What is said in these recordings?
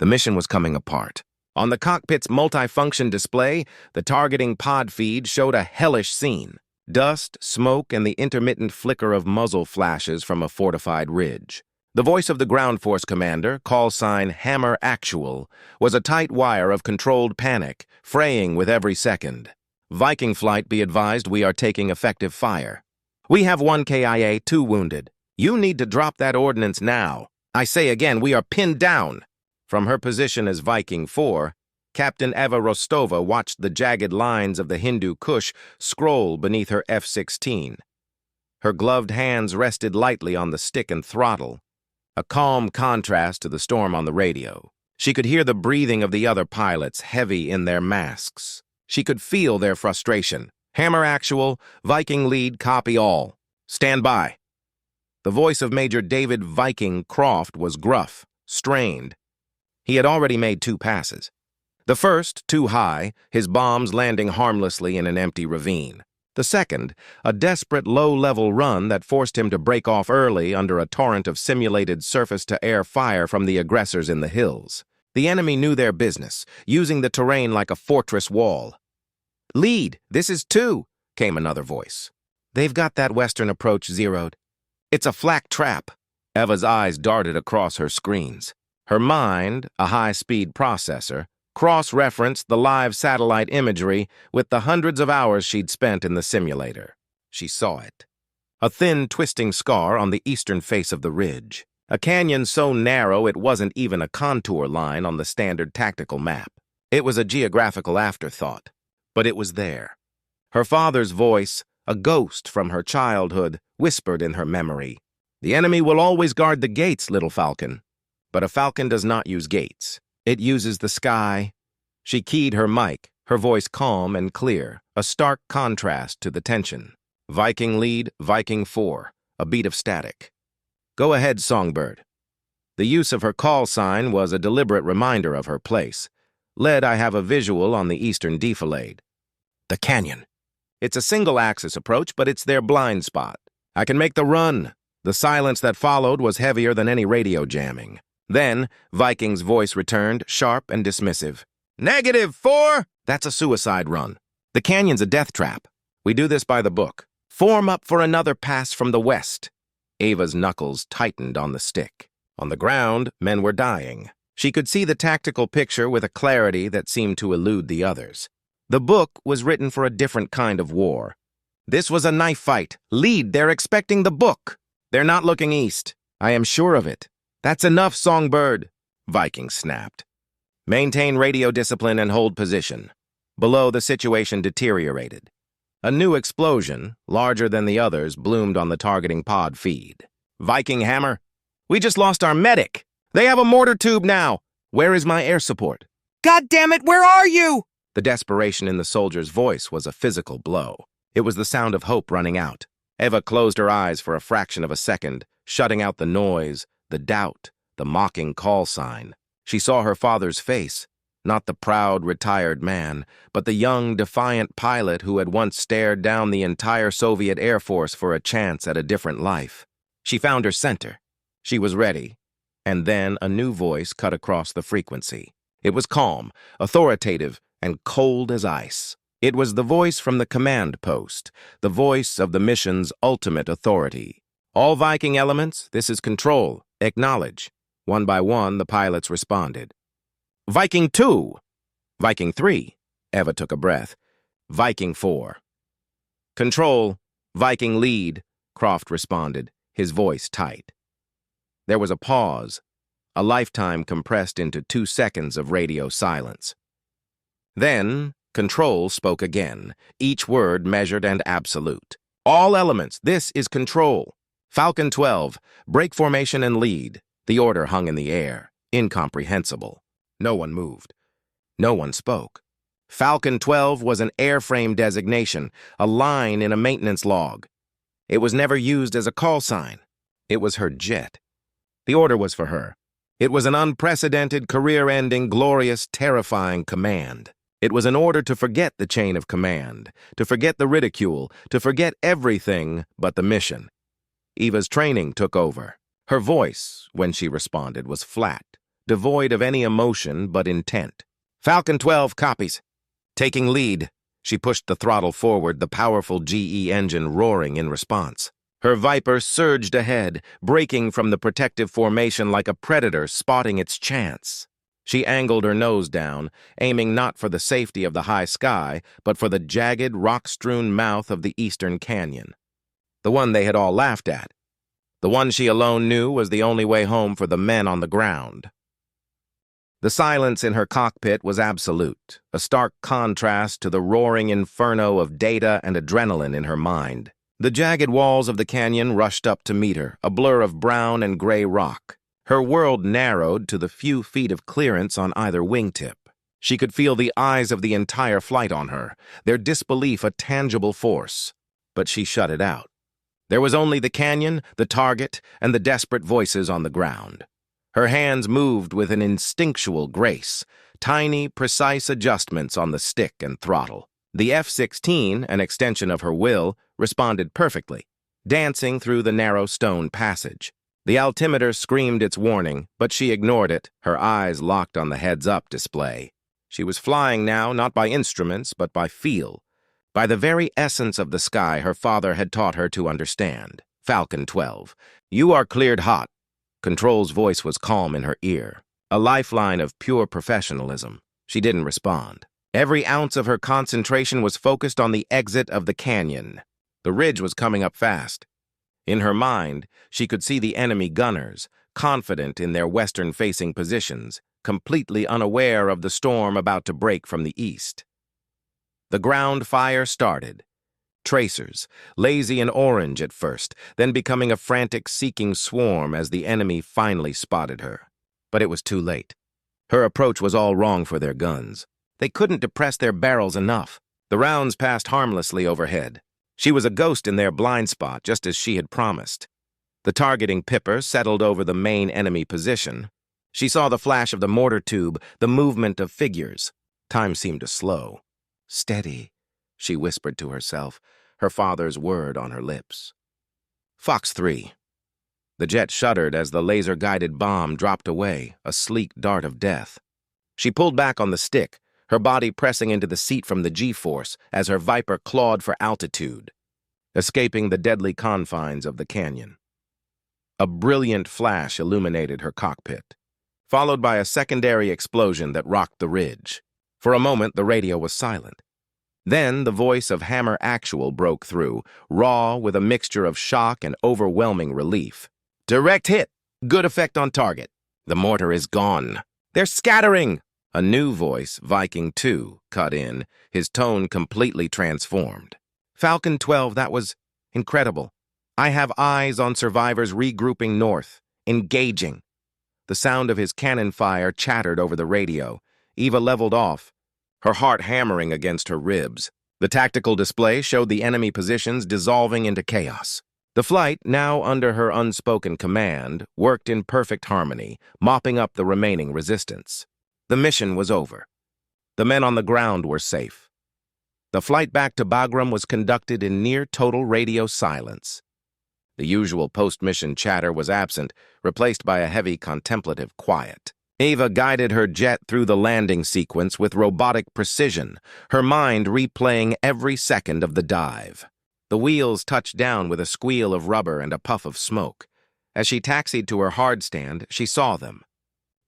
The mission was coming apart. On the cockpit's multifunction display, the targeting pod feed showed a hellish scene. Dust, smoke, and the intermittent flicker of muzzle flashes from a fortified ridge. The voice of the ground force commander, call sign Hammer Actual, was a tight wire of controlled panic, fraying with every second. Viking flight, be advised, we are taking effective fire. We have 1 KIA, 2 wounded. You need to drop that ordnance now. I say again, we are pinned down. From her position as Viking 4, Captain Eva Rostova watched the jagged lines of the Hindu Kush scroll beneath her F-16. Her gloved hands rested lightly on the stick and throttle, a calm contrast to the storm on the radio. She could hear the breathing of the other pilots, heavy in their masks. She could feel their frustration. Hammer Actual, Viking lead, copy all. Stand by. The voice of Major David Viking Croft was gruff, strained. He had already made 2 passes. The first, too high, his bombs landing harmlessly in an empty ravine. The second, a desperate low-level run that forced him to break off early under a torrent of simulated surface-to-air fire from the aggressors in the hills. The enemy knew their business, using the terrain like a fortress wall. "Lead, this is 2, came another voice. "They've got that western approach zeroed. It's a flak trap." Eva's eyes darted across her screens. Her mind, a high-speed processor, cross-referenced the live satellite imagery with the hundreds of hours she'd spent in the simulator. She saw it. A thin, twisting scar on the eastern face of the ridge. A canyon so narrow it wasn't even a contour line on the standard tactical map. It was a geographical afterthought, but it was there. Her father's voice, a ghost from her childhood, whispered in her memory. "The enemy will always guard the gates, little Falcon." But a falcon does not use gates. It uses the sky. She keyed her mic, her voice calm and clear, a stark contrast to the tension. Viking lead, Viking 4, a beat of static. "Go ahead, Songbird." The use of her call sign was a deliberate reminder of her place. "Lead, I have a visual on the eastern defilade." "The canyon. It's a single-axis approach, but it's their blind spot. I can make the run." The silence that followed was heavier than any radio jamming. Then, Viking's voice returned, sharp and dismissive. -4! That's a suicide run. The canyon's a death trap. We do this by the book. Form up for another pass from the west. Ava's knuckles tightened on the stick. On the ground, men were dying. She could see the tactical picture with a clarity that seemed to elude the others. The book was written for a different kind of war. This was a knife fight. Lead, they're expecting the book. They're not looking east. I am sure of it. "That's enough, Songbird," Viking snapped. "Maintain radio discipline and hold position." Below, the situation deteriorated. A new explosion, larger than the others, bloomed on the targeting pod feed. "Viking Hammer, we just lost our medic. They have a mortar tube now. Where is my air support?" "God damn it, where are you?" The desperation in the soldier's voice was a physical blow. It was the sound of hope running out. Eva closed her eyes for a fraction of a second, shutting out the noise, the doubt, the mocking call sign. She saw her father's face, not the proud, retired man, but the young, defiant pilot who had once stared down the entire Soviet Air Force for a chance at a different life. She found her center. She was ready. And then a new voice cut across the frequency. It was calm, authoritative, and cold as ice. It was the voice from the command post, the voice of the mission's ultimate authority. "All Viking elements, this is Control. Acknowledge." One by one, the pilots responded. "Viking 2. Viking 3. Eva took a breath. "Viking 4. "Control. Viking lead," Croft responded, his voice tight. There was a pause, a lifetime compressed into 2 seconds of radio silence. Then, Control spoke again, each word measured and absolute. "All elements, this is Control. Falcon-12, break formation and lead." The order hung in the air, incomprehensible. No one moved. No one spoke. Falcon-12 was an airframe designation, a line in a maintenance log. It was never used as a call sign. It was her jet. The order was for her. It was an unprecedented, career-ending, glorious, terrifying command. It was an order to forget the chain of command, to forget the ridicule, to forget everything but the mission. Eva's training took over. Her voice, when she responded, was flat, devoid of any emotion but intent. Falcon-12 copies. Taking lead, she pushed the throttle forward, the powerful GE engine roaring in response. Her Viper surged ahead, breaking from the protective formation like a predator spotting its chance. She angled her nose down, aiming not for the safety of the high sky, but for the jagged, rock-strewn mouth of the eastern canyon. The one they had all laughed at. The one she alone knew was the only way home for the men on the ground. The silence in her cockpit was absolute, a stark contrast to the roaring inferno of data and adrenaline in her mind. The jagged walls of the canyon rushed up to meet her, a blur of brown and gray rock. Her world narrowed to the few feet of clearance on either wingtip. She could feel the eyes of the entire flight on her, their disbelief a tangible force. But she shut it out. There was only the canyon, the target, and the desperate voices on the ground. Her hands moved with an instinctual grace, tiny, precise adjustments on the stick and throttle. The F-16, an extension of her will, responded perfectly, dancing through the narrow stone passage. The altimeter screamed its warning, but she ignored it, her eyes locked on the heads-up display. She was flying now, not by instruments, but by feel, by the very essence of the sky her father had taught her to understand. Falcon-12, you are cleared hot. Control's voice was calm in her ear, a lifeline of pure professionalism. She didn't respond. Every ounce of her concentration was focused on the exit of the canyon. The ridge was coming up fast. In her mind, she could see the enemy gunners, confident in their western-facing positions, completely unaware of the storm about to break from the east. The ground fire started. Tracers, lazy and orange at first, then becoming a frantic seeking swarm as the enemy finally spotted her. But it was too late. Her approach was all wrong for their guns. They couldn't depress their barrels enough. The rounds passed harmlessly overhead. She was a ghost in their blind spot, just as she had promised. The targeting pipper settled over the main enemy position. She saw the flash of the mortar tube, the movement of figures. Time seemed to slow. Steady, she whispered to herself, her father's word on her lips. Fox 3. The jet shuddered as the laser-guided bomb dropped away, a sleek dart of death. She pulled back on the stick, her body pressing into the seat from the G-force as her Viper clawed for altitude, escaping the deadly confines of the canyon. A brilliant flash illuminated her cockpit, followed by a secondary explosion that rocked the ridge. For a moment, the radio was silent. Then the voice of Hammer Actual broke through, raw with a mixture of shock and overwhelming relief. Direct hit. Good effect on target. The mortar is gone. They're scattering. A new voice, Viking 2, cut in, his tone completely transformed. Falcon-12, that was incredible. I have eyes on survivors regrouping north, engaging. The sound of his cannon fire chattered over the radio. Eva leveled off, her heart hammering against her ribs. The tactical display showed the enemy positions dissolving into chaos. The flight, now under her unspoken command, worked in perfect harmony, mopping up the remaining resistance. The mission was over. The men on the ground were safe. The flight back to Bagram was conducted in near-total radio silence. The usual post-mission chatter was absent, replaced by a heavy contemplative quiet. Eva guided her jet through the landing sequence with robotic precision, her mind replaying every second of the dive. The wheels touched down with a squeal of rubber and a puff of smoke. As she taxied to her hard stand, she saw them.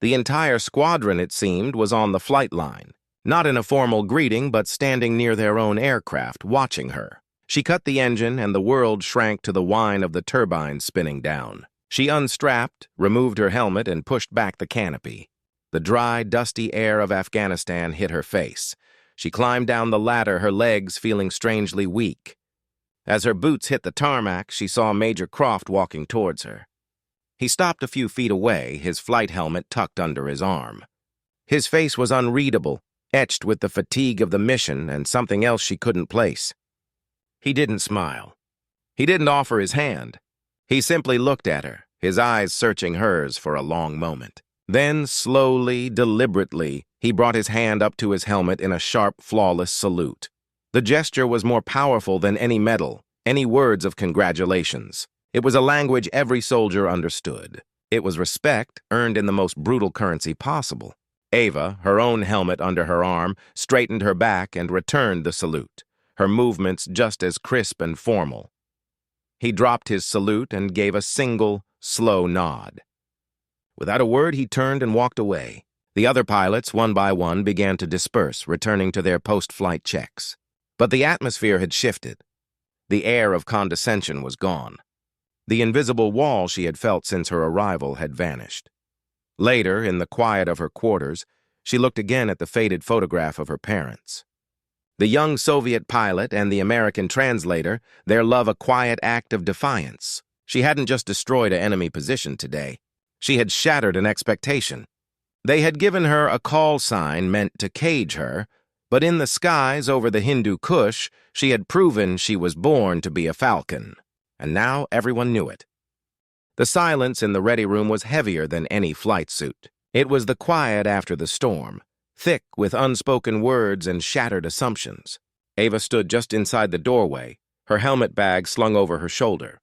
The entire squadron, it seemed, was on the flight line, not in a formal greeting, but standing near their own aircraft, watching her. She cut the engine, and the world shrank to the whine of the turbines spinning down. She unstrapped, removed her helmet, and pushed back the canopy. The dry, dusty air of Afghanistan hit her face. She climbed down the ladder, her legs feeling strangely weak. As her boots hit the tarmac, she saw Major Croft walking towards her. He stopped a few feet away, his flight helmet tucked under his arm. His face was unreadable, etched with the fatigue of the mission and something else she couldn't place. He didn't smile. He didn't offer his hand. He simply looked at her, his eyes searching hers for a long moment. Then, slowly, deliberately, he brought his hand up to his helmet in a sharp, flawless salute. The gesture was more powerful than any medal, any words of congratulations. It was a language every soldier understood. It was respect earned in the most brutal currency possible. Ava, her own helmet under her arm, straightened her back and returned the salute, her movements just as crisp and formal. He dropped his salute and gave a single, slow nod. Without a word, he turned and walked away. The other pilots, one by one, began to disperse, returning to their post-flight checks. But the atmosphere had shifted. The air of condescension was gone. The invisible wall she had felt since her arrival had vanished. Later, in the quiet of her quarters, she looked again at the faded photograph of her parents. The young Soviet pilot and the American translator, their love a quiet act of defiance. She hadn't just destroyed an enemy position today. She had shattered an expectation. They had given her a call sign meant to cage her, but in the skies over the Hindu Kush, she had proven she was born to be a falcon. And now everyone knew it. The silence in the ready room was heavier than any flight suit. It was the quiet after the storm, thick with unspoken words and shattered assumptions. Ava stood just inside the doorway, her helmet bag slung over her shoulder.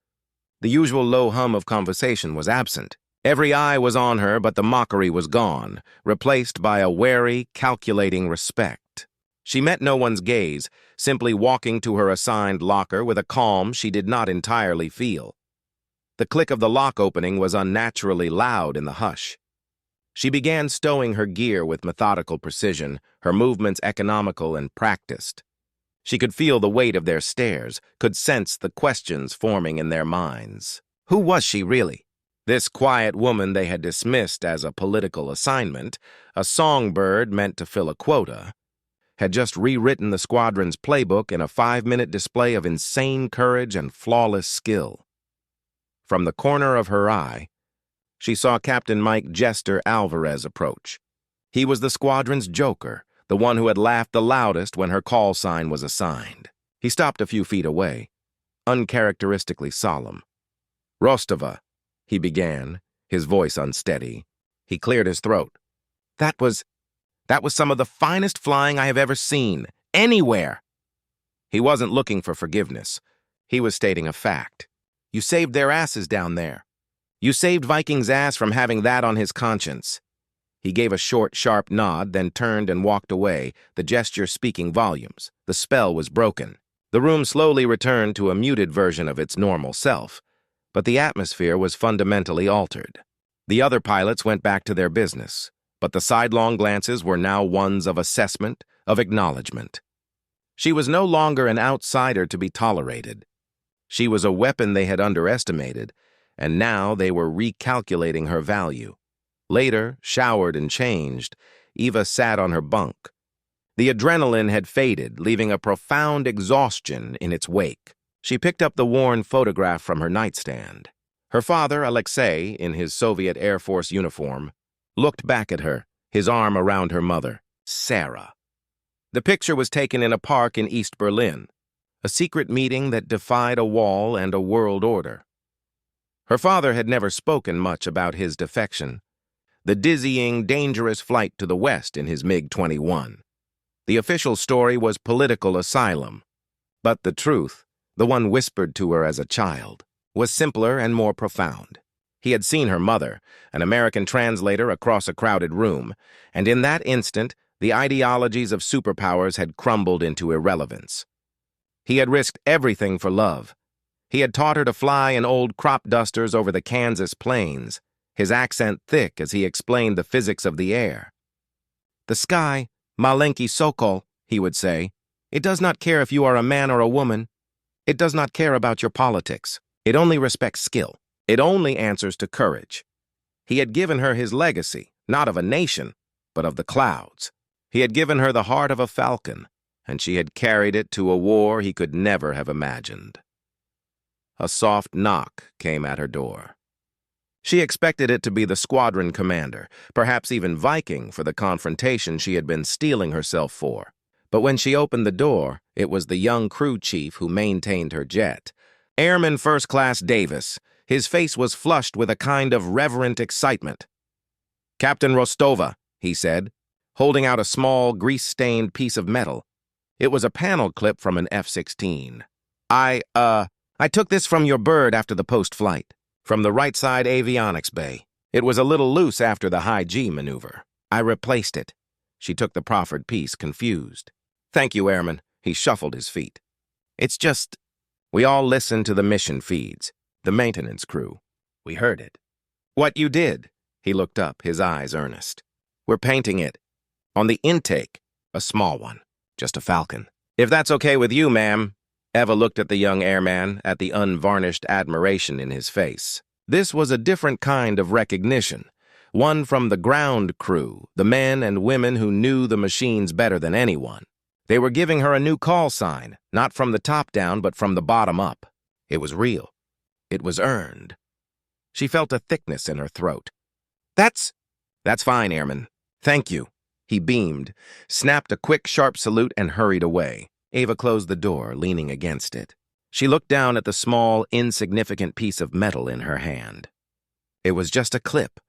The usual low hum of conversation was absent. Every eye was on her, but the mockery was gone, replaced by a wary, calculating respect. She met no one's gaze, simply walking to her assigned locker with a calm she did not entirely feel. The click of the lock opening was unnaturally loud in the hush. She began stowing her gear with methodical precision, her movements economical and practiced. She could feel the weight of their stares, could sense the questions forming in their minds. Who was she really? This quiet woman they had dismissed as a political assignment, a songbird meant to fill a quota, had just rewritten the squadron's playbook in a 5-minute display of insane courage and flawless skill. From the corner of her eye, she saw Captain Mike Jester Alvarez approach. He was the squadron's joker, the one who had laughed the loudest when her call sign was assigned. He stopped a few feet away, uncharacteristically solemn. "Rostova," he began, his voice unsteady. He cleared his throat. That was some of the finest flying I have ever seen, anywhere." He wasn't looking for forgiveness. He was stating a fact. You saved their asses down there. You saved Viking's ass from having that on his conscience. He gave a short, sharp nod, then turned and walked away, the gesture speaking volumes. The spell was broken. The room slowly returned to a muted version of its normal self, but the atmosphere was fundamentally altered. The other pilots went back to their business, but the sidelong glances were now ones of assessment, of acknowledgement. She was no longer an outsider to be tolerated. She was a weapon they had underestimated, and now they were recalculating her value. Later, showered and changed, Eva sat on her bunk. The adrenaline had faded, leaving a profound exhaustion in its wake. She picked up the worn photograph from her nightstand. Her father, Alexei, in his Soviet Air Force uniform, looked back at her, his arm around her mother, Sarah. The picture was taken in a park in East Berlin, a secret meeting that defied a wall and a world order. Her father had never spoken much about his defection, the dizzying, dangerous flight to the West in his MiG-21. The official story was political asylum, but the truth, the one whispered to her as a child, was simpler and more profound. He had seen her mother, an American translator, across a crowded room, and in that instant, the ideologies of superpowers had crumbled into irrelevance. He had risked everything for love. He had taught her to fly in old crop dusters over the Kansas plains, his accent thick as he explained the physics of the air. "The sky, malenki sokol," he would say. "It does not care if you are a man or a woman. It does not care about your politics. It only respects skill. It only answers to courage." He had given her his legacy, not of a nation, but of the clouds. He had given her the heart of a falcon, and she had carried it to a war he could never have imagined. A soft knock came at her door. She expected it to be the squadron commander, perhaps even Viking for the confrontation she had been steeling herself for. But when she opened the door, it was the young crew chief who maintained her jet. Airman First Class Davis. His face was flushed with a kind of reverent excitement. "Captain Rostova," he said, holding out a small, grease-stained piece of metal. It was a panel clip from an F-16. I took this from your bird after the post-flight, from the right-side avionics bay. It was a little loose after the high G maneuver. I replaced it. She took the proffered piece, confused. Thank you, Airman. He shuffled his feet. It's just... We all listened to the mission feeds, the maintenance crew. We heard it. What you did? He looked up, his eyes earnest. We're painting it. On the intake, a small one, just a Falcon. If that's okay with you, ma'am. Eva looked at the young airman, at the unvarnished admiration in his face. This was a different kind of recognition, one from the ground crew, the men and women who knew the machines better than anyone. They were giving her a new call sign, not from the top down, but from the bottom up. It was real. It was earned. She felt a thickness in her throat. That's fine, Airman. Thank you. He beamed, snapped a quick, sharp salute, and hurried away. Eva closed the door, leaning against it. She looked down at the small, insignificant piece of metal in her hand. It was just a clip,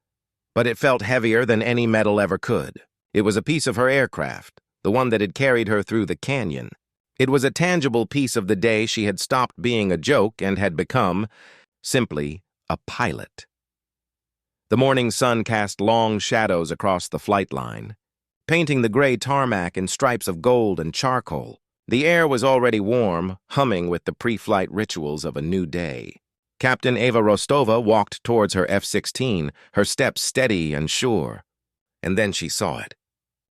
but it felt heavier than any metal ever could. It was a piece of her aircraft, the one that had carried her through the canyon. It was a tangible piece of the day she had stopped being a joke and had become, simply, a pilot. The morning sun cast long shadows across the flight line, painting the gray tarmac in stripes of gold and charcoal. The air was already warm, humming with the pre-flight rituals of a new day. Captain Eva Rostova walked towards her F-16, her steps steady and sure. And then she saw it.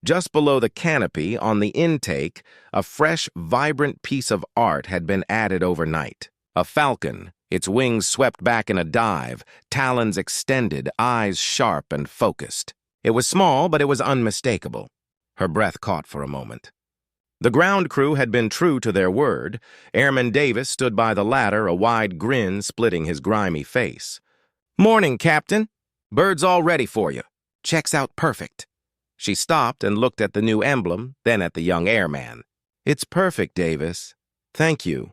Just below the canopy, on the intake, a fresh, vibrant piece of art had been added overnight. A falcon, its wings swept back in a dive, talons extended, eyes sharp and focused. It was small, but it was unmistakable. Her breath caught for a moment. The ground crew had been true to their word. Airman Davis stood by the ladder, a wide grin splitting his grimy face. "Morning, Captain. Bird's all ready for you. Checks out perfect." She stopped and looked at the new emblem, then at the young airman. "It's perfect, Davis. Thank you."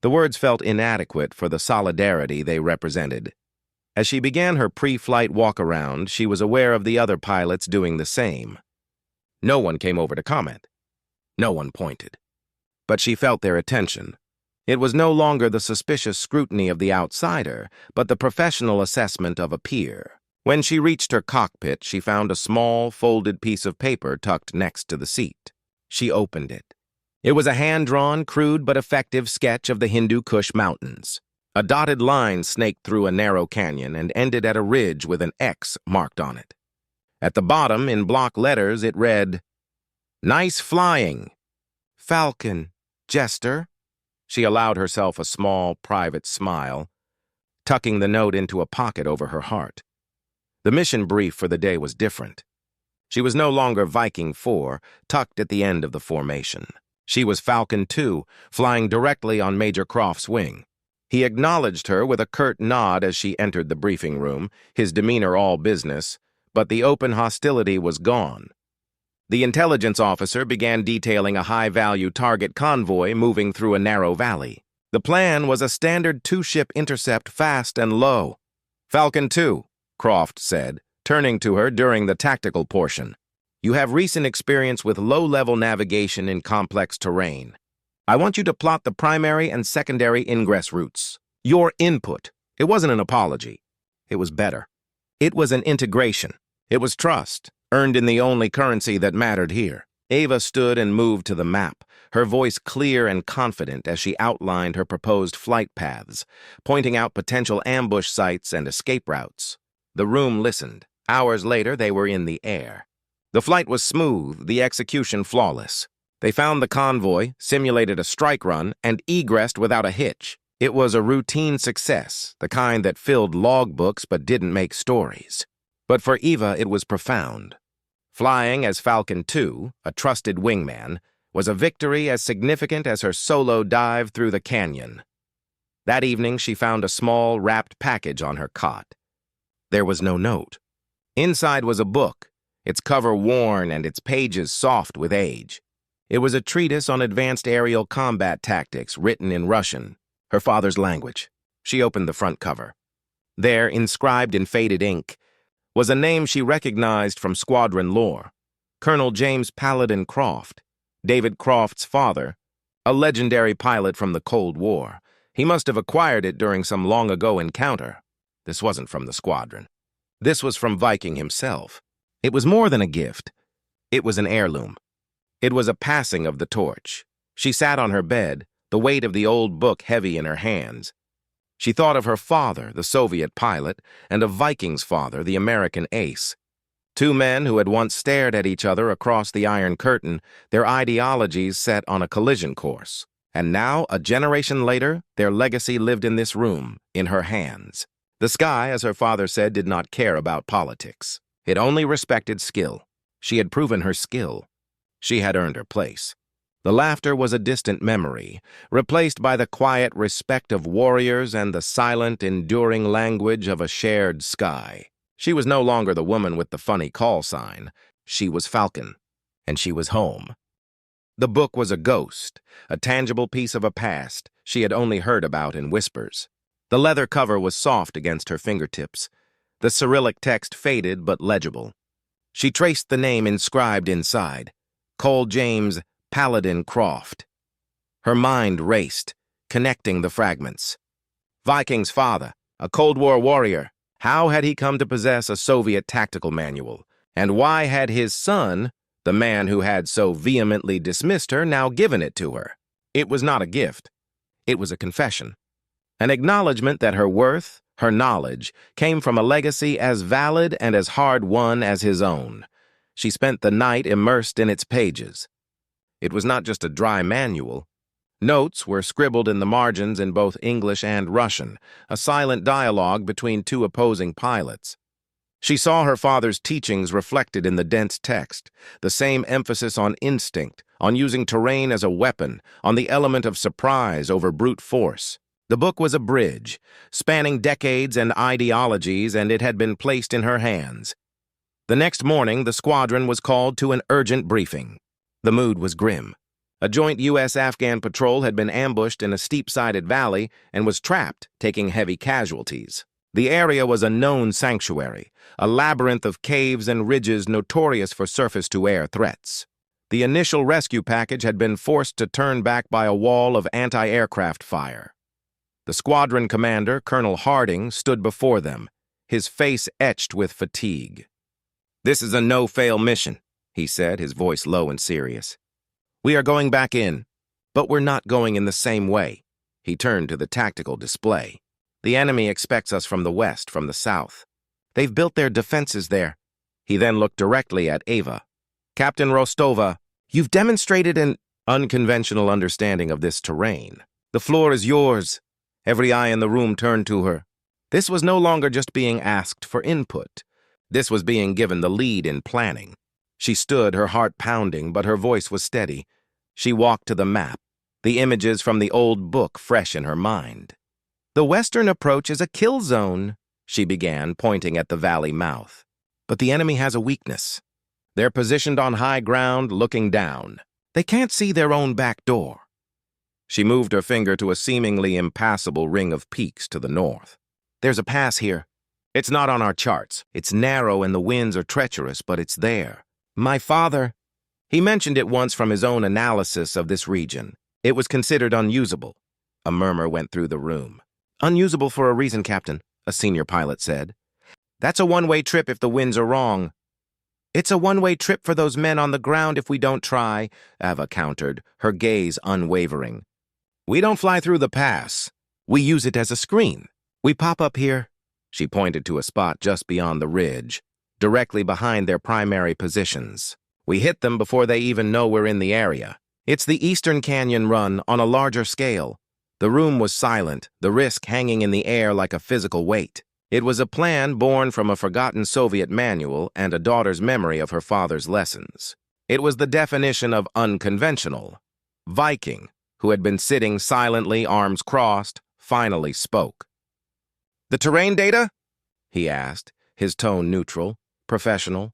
The words felt inadequate for the solidarity they represented. As she began her pre-flight walk-around, she was aware of the other pilots doing the same. No one came over to comment. No one pointed. But she felt their attention. It was no longer the suspicious scrutiny of the outsider, but the professional assessment of a peer. When she reached her cockpit, she found a small, folded piece of paper tucked next to the seat. She opened it. It was a hand-drawn, crude but effective sketch of the Hindu Kush Mountains. A dotted line snaked through a narrow canyon and ended at a ridge with an X marked on it. At the bottom, in block letters, it read, "Nice flying. Falcon, Jester." She allowed herself a small, private smile, tucking the note into a pocket over her heart. The mission brief for the day was different. She was no longer Viking 4, tucked at the end of the formation. She was Falcon-12, flying directly on Major Croft's wing. He acknowledged her with a curt nod as she entered the briefing room, his demeanor all business, but the open hostility was gone. The intelligence officer began detailing a high-value target convoy moving through a narrow valley. The plan was a standard two-ship intercept fast and low. "Falcon-2, Croft said, turning to her during the tactical portion. "You have recent experience with low-level navigation in complex terrain. I want you to plot the primary and secondary ingress routes. Your input. It wasn't an apology. It was better. It was an integration. It was trust, earned in the only currency that mattered here." Eva stood and moved to the map, her voice clear and confident as she outlined her proposed flight paths, pointing out potential ambush sites and escape routes. The room listened. Hours later, they were in the air. The flight was smooth, the execution flawless. They found the convoy, simulated a strike run, and egressed without a hitch. It was a routine success, the kind that filled logbooks but didn't make stories. But for Eva, it was profound. Flying as Falcon-2, a trusted wingman, was a victory as significant as her solo dive through the canyon. That evening, she found a small, wrapped package on her cot. There was no note. Inside was a book, its cover worn and its pages soft with age. It was a treatise on advanced aerial combat tactics written in Russian, her father's language. She opened the front cover. There, inscribed in faded ink, was a name she recognized from squadron lore: Colonel James Paladin Croft, David Croft's father, a legendary pilot from the Cold War. He must have acquired it during some long-ago encounter. This wasn't from the squadron. This was from Viking himself. It was more than a gift. It was an heirloom. It was a passing of the torch. She sat on her bed, the weight of the old book heavy in her hands. She thought of her father, the Soviet pilot, and of Viking's father, the American ace. Two men who had once stared at each other across the Iron Curtain, their ideologies set on a collision course. And now, a generation later, their legacy lived in this room, in her hands. The sky, as her father said, did not care about politics. It only respected skill. She had proven her skill. She had earned her place. The laughter was a distant memory, replaced by the quiet respect of warriors and the silent, enduring language of a shared sky. She was no longer the woman with the funny call sign. She was Falcon, and she was home. The book was a ghost, a tangible piece of a past she had only heard about in whispers. The leather cover was soft against her fingertips. The Cyrillic text faded but legible. She traced the name inscribed inside, Cole James Paladin Croft. Her mind raced, connecting the fragments. Viking's father, a Cold War warrior. How had he come to possess a Soviet tactical manual? And why had his son, the man who had so vehemently dismissed her, now given it to her? It was not a gift. It was a confession. An acknowledgement that her worth, her knowledge, came from a legacy as valid and as hard-won as his own. She spent the night immersed in its pages. It was not just a dry manual. Notes were scribbled in the margins in both English and Russian, a silent dialogue between two opposing pilots. She saw her father's teachings reflected in the dense text, the same emphasis on instinct, on using terrain as a weapon, on the element of surprise over brute force. The book was a bridge, spanning decades and ideologies, and it had been placed in her hands. The next morning, the squadron was called to an urgent briefing. The mood was grim. A joint U.S.-Afghan patrol had been ambushed in a steep-sided valley and was trapped, taking heavy casualties. The area was a known sanctuary, a labyrinth of caves and ridges notorious for surface-to-air threats. The initial rescue package had been forced to turn back by a wall of anti-aircraft fire. The squadron commander, Colonel Harding, stood before them, his face etched with fatigue. "This is a no-fail mission," he said, his voice low and serious. "We are going back in, but we're not going in the same way." He turned to the tactical display. "The enemy expects us from the west, from the south. They've built their defenses there." He then looked directly at Ava. "Captain Rostova, you've demonstrated an unconventional understanding of this terrain. The floor is yours." Every eye in the room turned to her. This was no longer just being asked for input. This was being given the lead in planning. She stood, her heart pounding, but her voice was steady. She walked to the map, the images from the old book fresh in her mind. "The western approach is a kill zone," she began, pointing at the valley mouth. "But the enemy has a weakness. They're positioned on high ground, looking down. They can't see their own back door." She moved her finger to a seemingly impassable ring of peaks to the north. "There's a pass here. It's not on our charts. It's narrow and the winds are treacherous, but it's there. My father..." He mentioned it once from his own analysis of this region. It was considered unusable. A murmur went through the room. "Unusable for a reason, Captain," a senior pilot said. "That's a one-way trip if the winds are wrong." "It's a one-way trip for those men on the ground if we don't try," Ava countered, her gaze unwavering. "We don't fly through the pass. We use it as a screen. We pop up here." She pointed to a spot just beyond the ridge, directly behind their primary positions. "We hit them before they even know we're in the area. It's the Eastern Canyon run on a larger scale." The room was silent, the risk hanging in the air like a physical weight. It was a plan born from a forgotten Soviet manual and a daughter's memory of her father's lessons. It was the definition of unconventional. Viking, who had been sitting silently, arms crossed, finally spoke. "The terrain data?" he asked, his tone neutral, professional.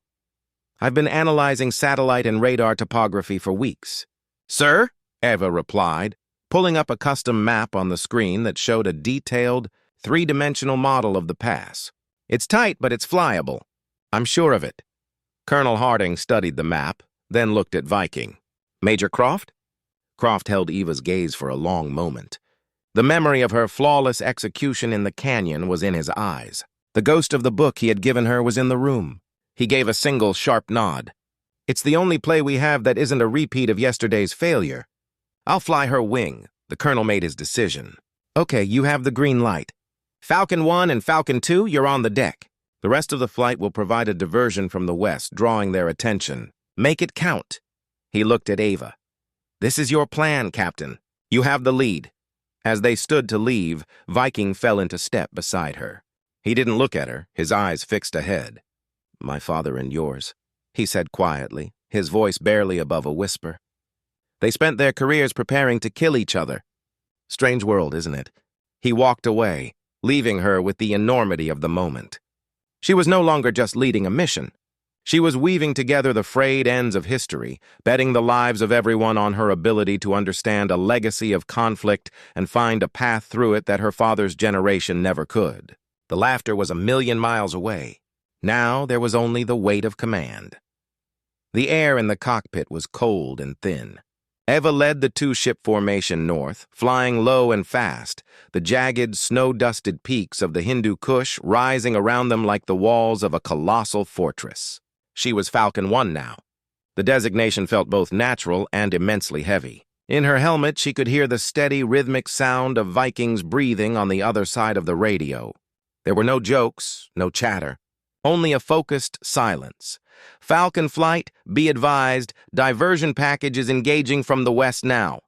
"I've been analyzing satellite and radar topography for weeks." "Sir?" Eva replied, pulling up a custom map on the screen that showed a detailed, three-dimensional model of the pass. "It's tight, but it's flyable. I'm sure of it." Colonel Harding studied the map, then looked at Viking. "Major Croft?" Croft held Eva's gaze for a long moment. The memory of her flawless execution in the canyon was in his eyes. The ghost of the book he had given her was in the room. He gave a single sharp nod. "It's the only play we have that isn't a repeat of yesterday's failure. I'll fly her wing." The colonel made his decision. "Okay, you have the green light. Falcon-1 and Falcon-2, you're on the deck. The rest of the flight will provide a diversion from the west, drawing their attention. Make it count." He looked at Ava. "This is your plan, Captain. You have the lead." As they stood to leave, Viking fell into step beside her. He didn't look at her, his eyes fixed ahead. "My father and yours," he said quietly, his voice barely above a whisper. "They spent their careers preparing to kill each other. Strange world, isn't it?" He walked away, leaving her with the enormity of the moment. She was no longer just leading a mission. She was weaving together the frayed ends of history, betting the lives of everyone on her ability to understand a legacy of conflict and find a path through it that her father's generation never could. The laughter was a million miles away. Now there was only the weight of command. The air in the cockpit was cold and thin. Eva led the two-ship formation north, flying low and fast, the jagged, snow-dusted peaks of the Hindu Kush rising around them like the walls of a colossal fortress. She was Falcon-1 now. The designation felt both natural and immensely heavy. In her helmet, she could hear the steady, rhythmic sound of Vikings breathing on the other side of the radio. There were no jokes, no chatter, only a focused silence. "Falcon flight, be advised, diversion package is engaging from the west now."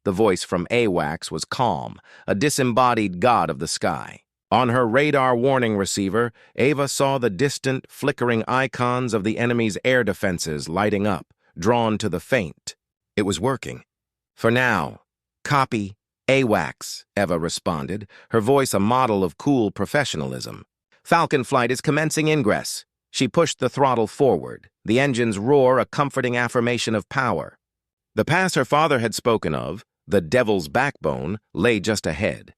The voice from AWACS was calm, a disembodied god of the sky. On her radar warning receiver, Ava saw the distant, flickering icons of the enemy's air defenses lighting up, drawn to the faint. It was working. "For now. Copy. AWACS," Eva responded, her voice a model of cool professionalism. "Falcon flight is commencing ingress." She pushed the throttle forward, the engine's roar a comforting affirmation of power. The pass her father had spoken of, the Devil's Backbone, lay just ahead.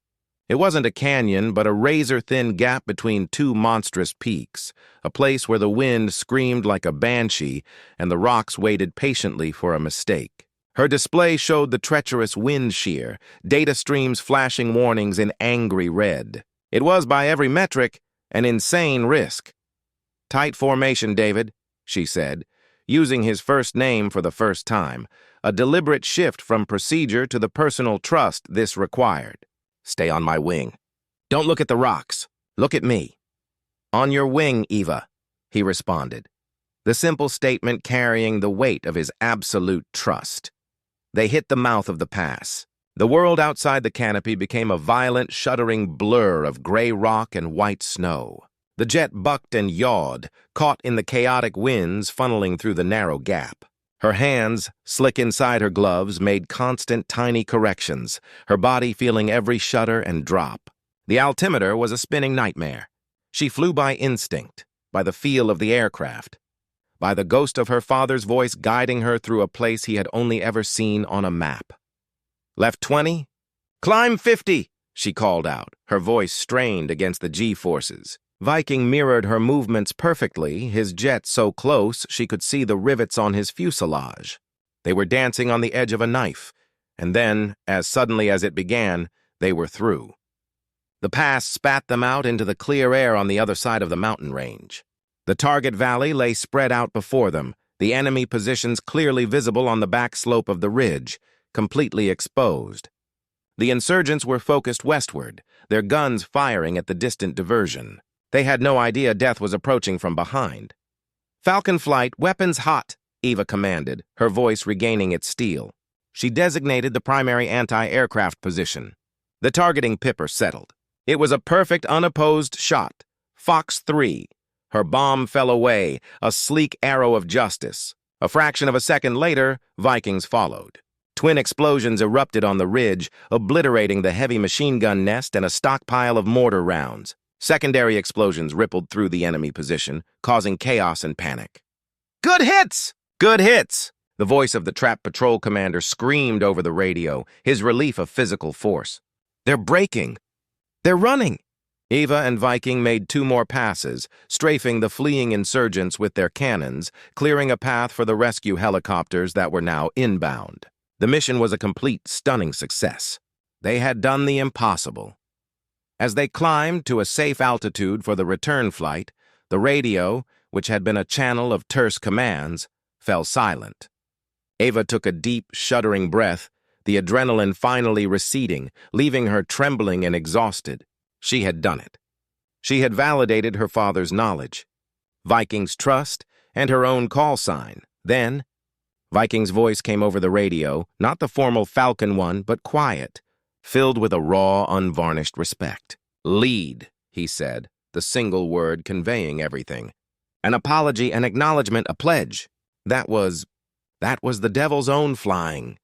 It wasn't a canyon, but a razor-thin gap between two monstrous peaks, a place where the wind screamed like a banshee and the rocks waited patiently for a mistake. Her display showed the treacherous wind shear, data streams flashing warnings in angry red. It was, by every metric, an insane risk. "Tight formation, David," she said, using his first name for the first time, a deliberate shift from procedure to the personal trust this required. "Stay on my wing. Don't look at the rocks. Look at me." "On your wing, Eva," he responded, the simple statement carrying the weight of his absolute trust. They hit the mouth of the pass. The world outside the canopy became a violent, shuddering blur of gray rock and white snow. The jet bucked and yawed, caught in the chaotic winds funneling through the narrow gap. Her hands, slick inside her gloves, made constant tiny corrections, her body feeling every shudder and drop. The altimeter was a spinning nightmare. She flew by instinct, by the feel of the aircraft, by the ghost of her father's voice guiding her through a place he had only ever seen on a map. "Left 20? Climb 50!" she called out, her voice strained against the G-forces. Viking mirrored her movements perfectly, his jet so close she could see the rivets on his fuselage. They were dancing on the edge of a knife, and then, as suddenly as it began, they were through. The pass spat them out into the clear air on the other side of the mountain range. The target valley lay spread out before them, the enemy positions clearly visible on the back slope of the ridge, completely exposed. The insurgents were focused westward, their guns firing at the distant diversion. They had no idea death was approaching from behind. "Falcon flight, weapons hot," Eva commanded, her voice regaining its steel. She designated the primary anti-aircraft position. The targeting pipper settled. It was a perfect, unopposed shot. Fox 3. Her bomb fell away, a sleek arrow of justice. A fraction of a second later, Vikings followed. Twin explosions erupted on the ridge, obliterating the heavy machine gun nest and a stockpile of mortar rounds. Secondary explosions rippled through the enemy position, causing chaos and panic. "Good hits! Good hits!" The voice of the trap patrol commander screamed over the radio, his relief of physical force. "They're breaking! They're running!" Eva and Viking made 2 more passes, strafing the fleeing insurgents with their cannons, clearing a path for the rescue helicopters that were now inbound. The mission was a complete, stunning success. They had done the impossible. As they climbed to a safe altitude for the return flight, the radio, which had been a channel of terse commands, fell silent. Ava took a deep, shuddering breath, the adrenaline finally receding, leaving her trembling and exhausted. She had done it. She had validated her father's knowledge, Viking's trust, and her own call sign. Then, Viking's voice came over the radio, not the formal Falcon one, but quiet, filled with a raw, unvarnished respect. "Lead," he said, the single word conveying everything. An apology, an acknowledgement, a pledge. That was the devil's own flying.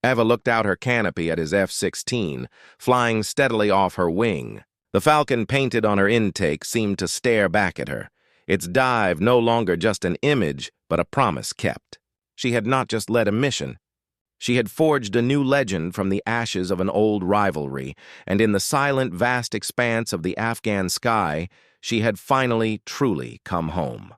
Eva looked out her canopy at his F-16, flying steadily off her wing. The Falcon painted on her intake seemed to stare back at her, its dive no longer just an image, but a promise kept. She had not just led a mission. She had forged a new legend from the ashes of an old rivalry, and in the silent, vast expanse of the Afghan sky, she had finally, truly come home.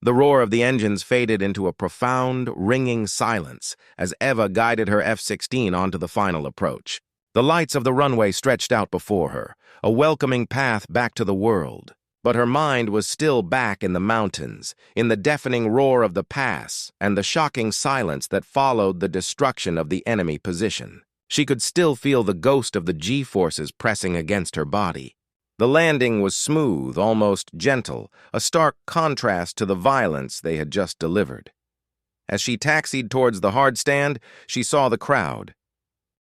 The roar of the engines faded into a profound, ringing silence as Eva guided her F-16 onto the final approach. The lights of the runway stretched out before her, a welcoming path back to the world. But her mind was still back in the mountains, in the deafening roar of the pass and the shocking silence that followed the destruction of the enemy position. She could still feel the ghost of the G-forces pressing against her body. The landing was smooth, almost gentle, a stark contrast to the violence they had just delivered. As she taxied towards the hard stand, she saw the crowd.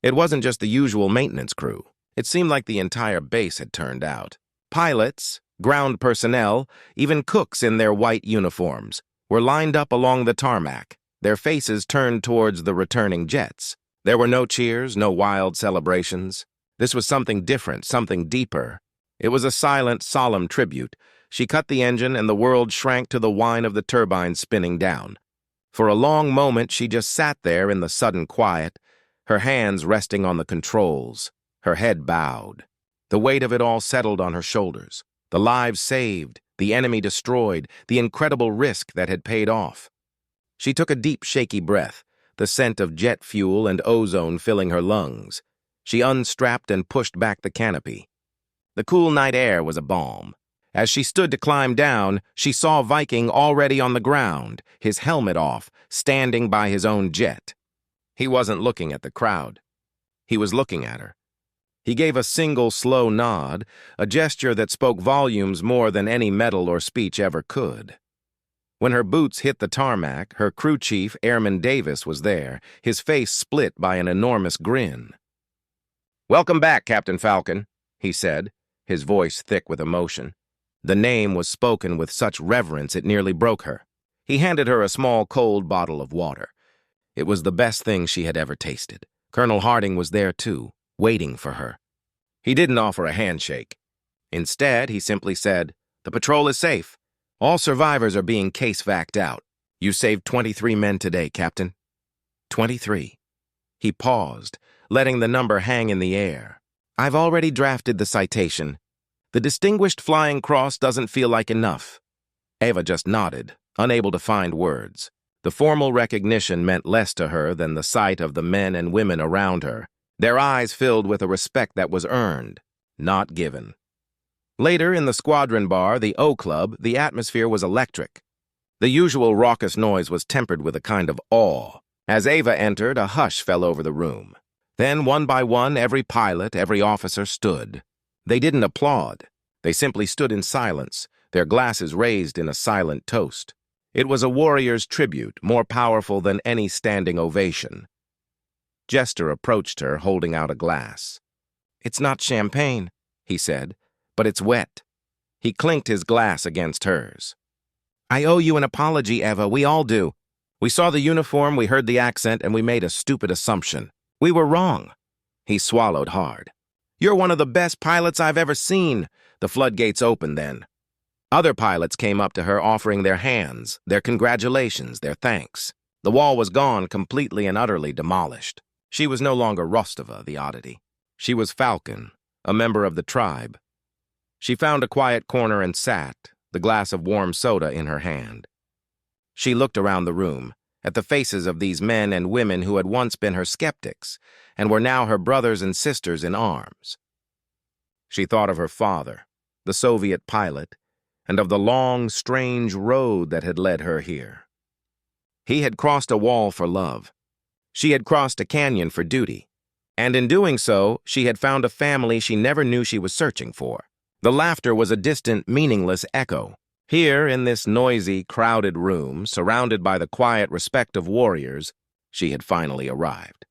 It wasn't just the usual maintenance crew. It seemed like the entire base had turned out. Pilots, ground personnel, even cooks in their white uniforms, were lined up along the tarmac, their faces turned towards the returning jets. There were no cheers, no wild celebrations. This was something different, something deeper. It was a silent, solemn tribute. She cut the engine and the world shrank to the whine of the turbines spinning down. For a long moment she just sat there in the sudden quiet, her hands resting on the controls, her head bowed. The weight of it all settled on her shoulders. The lives saved, the enemy destroyed, the incredible risk that had paid off. She took a deep, shaky breath, the scent of jet fuel and ozone filling her lungs. She unstrapped and pushed back the canopy. The cool night air was a balm. As she stood to climb down, she saw Viking already on the ground, his helmet off, standing by his own jet. He wasn't looking at the crowd. He was looking at her. He gave a single slow nod, a gesture that spoke volumes more than any medal or speech ever could. When her boots hit the tarmac, her crew chief, Airman Davis, was there, his face split by an enormous grin. "Welcome back, Captain Falcon," he said, his voice thick with emotion. The name was spoken with such reverence it nearly broke her. He handed her a small, cold bottle of water. It was the best thing she had ever tasted. Colonel Harding was there, too, waiting for her. He didn't offer a handshake. Instead, he simply said, "The patrol is safe. All survivors are being case-vacked out. You saved 23 men today, Captain." 23. He paused, letting the number hang in the air. "I've already drafted the citation. The Distinguished Flying Cross doesn't feel like enough." Ava just nodded, unable to find words. The formal recognition meant less to her than the sight of the men and women around her, their eyes filled with a respect that was earned, not given. Later, in the squadron bar, the O Club, the atmosphere was electric. The usual raucous noise was tempered with a kind of awe. As Ava entered, a hush fell over the room. Then, one by one, every pilot, every officer stood. They didn't applaud. They simply stood in silence, their glasses raised in a silent toast. It was a warrior's tribute, more powerful than any standing ovation. Jester approached her, holding out a glass. "It's not champagne," he said, "but it's wet." He clinked his glass against hers. "I owe you an apology, Eva. We all do. We saw the uniform, we heard the accent, and we made a stupid assumption. We were wrong." He swallowed hard. "You're one of the best pilots I've ever seen." The floodgates opened then. Other pilots came up to her offering their hands, their congratulations, their thanks. The wall was gone, completely and utterly demolished. She was no longer Rostova, the oddity. She was Falcon, a member of the tribe. She found a quiet corner and sat, the glass of warm soda in her hand. She looked around the room, at the faces of these men and women who had once been her skeptics and were now her brothers and sisters in arms. She thought of her father, the Soviet pilot, and of the long, strange road that had led her here. He had crossed a wall for love. She had crossed a canyon for duty. And in doing so, she had found a family she never knew she was searching for. The laughter was a distant, meaningless echo. Here, in this noisy, crowded room, surrounded by the quiet respect of warriors, she had finally arrived.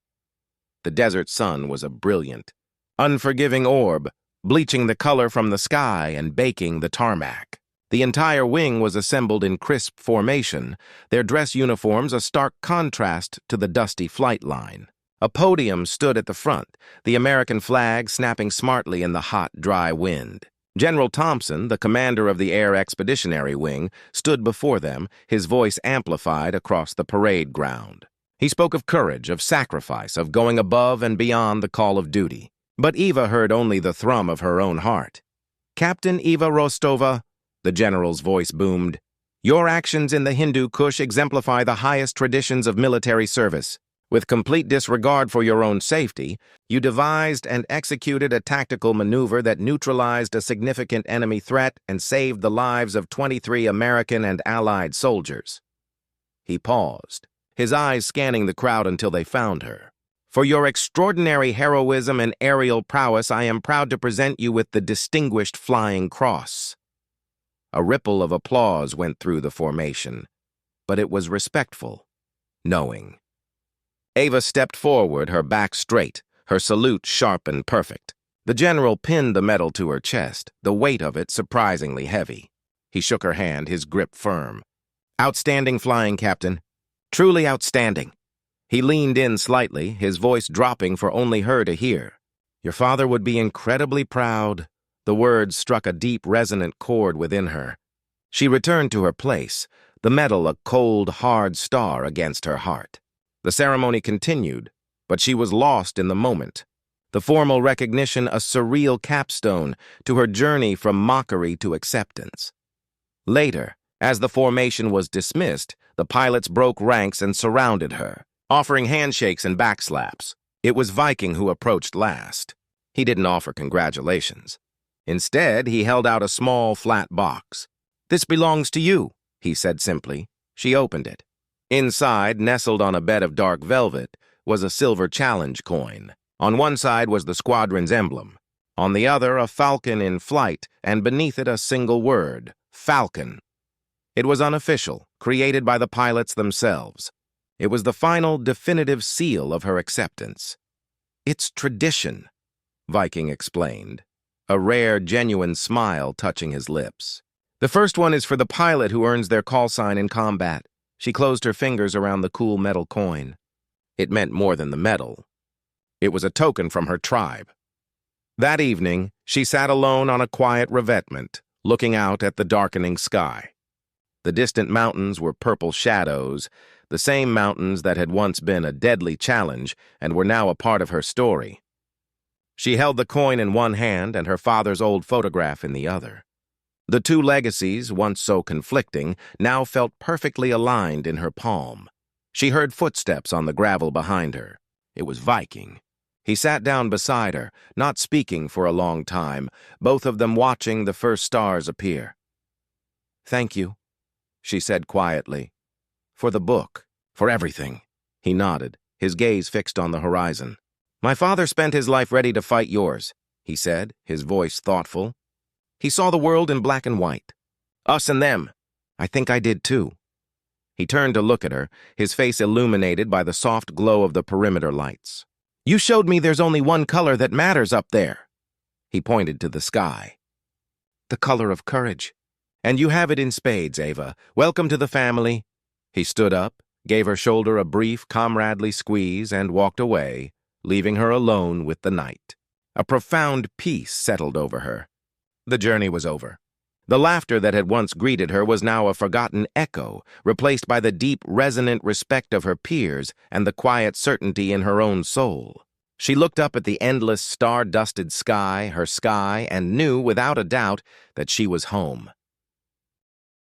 The desert sun was a brilliant, unforgiving orb, bleaching the color from the sky and baking the tarmac. The entire wing was assembled in crisp formation, their dress uniforms a stark contrast to the dusty flight line. A podium stood at the front, the American flag snapping smartly in the hot, dry wind. General Thompson, the commander of the Air Expeditionary Wing, stood before them, his voice amplified across the parade ground. He spoke of courage, of sacrifice, of going above and beyond the call of duty. But Eva heard only the thrum of her own heart. "Captain Eva Rostova," the general's voice boomed, "your actions in the Hindu Kush exemplify the highest traditions of military service. With complete disregard for your own safety, you devised and executed a tactical maneuver that neutralized a significant enemy threat and saved the lives of 23 American and Allied soldiers." He paused, his eyes scanning the crowd until they found her. "For your extraordinary heroism and aerial prowess, I am proud to present you with the Distinguished Flying Cross." A ripple of applause went through the formation, but it was respectful, knowing. Eva stepped forward, her back straight, her salute sharp and perfect. The general pinned the medal to her chest, the weight of it surprisingly heavy. He shook her hand, his grip firm. "Outstanding flying, Captain. Truly outstanding." He leaned in slightly, his voice dropping for only her to hear. "Your father would be incredibly proud." The words struck a deep, resonant chord within her. She returned to her place, the medal a cold, hard star against her heart. The ceremony continued, but she was lost in the moment. The formal recognition a surreal capstone to her journey from mockery to acceptance. Later, as the formation was dismissed, the pilots broke ranks and surrounded her, offering handshakes and backslaps. It was Viking who approached last. He didn't offer congratulations. Instead, he held out a small, flat box. "This belongs to you," he said simply. She opened it. Inside, nestled on a bed of dark velvet, was a silver challenge coin. On one side was the squadron's emblem. On the other, a falcon in flight, and beneath it a single word, Falcon. It was unofficial, created by the pilots themselves. It was the final, definitive seal of her acceptance. "It's tradition," Viking explained, a rare, genuine smile touching his lips. "The first one is for the pilot who earns their call sign in combat." She closed her fingers around the cool metal coin. It meant more than the medal. It was a token from her tribe. That evening, she sat alone on a quiet revetment, looking out at the darkening sky. The distant mountains were purple shadows, the same mountains that had once been a deadly challenge and were now a part of her story. She held the coin in one hand and her father's old photograph in the other. The two legacies, once so conflicting, now felt perfectly aligned in her palm. She heard footsteps on the gravel behind her. It was Viking. He sat down beside her, not speaking for a long time, both of them watching the first stars appear. "Thank you," she said quietly. "For the book, for everything." He nodded, his gaze fixed on the horizon. "My father spent his life ready to fight yours," he said, his voice thoughtful. "He saw the world in black and white. Us and them. I think I did too." He turned to look at her, his face illuminated by the soft glow of the perimeter lights. "You showed me there's only one color that matters up there." He pointed to the sky. "The color of courage. And you have it in spades, Ava. Welcome to the family." He stood up, gave her shoulder a brief, comradely squeeze, and walked away, leaving her alone with the night. A profound peace settled over her. The journey was over. The laughter that had once greeted her was now a forgotten echo, replaced by the deep, resonant respect of her peers and the quiet certainty in her own soul. She looked up at the endless, star-dusted sky, and knew, without a doubt, that she was home.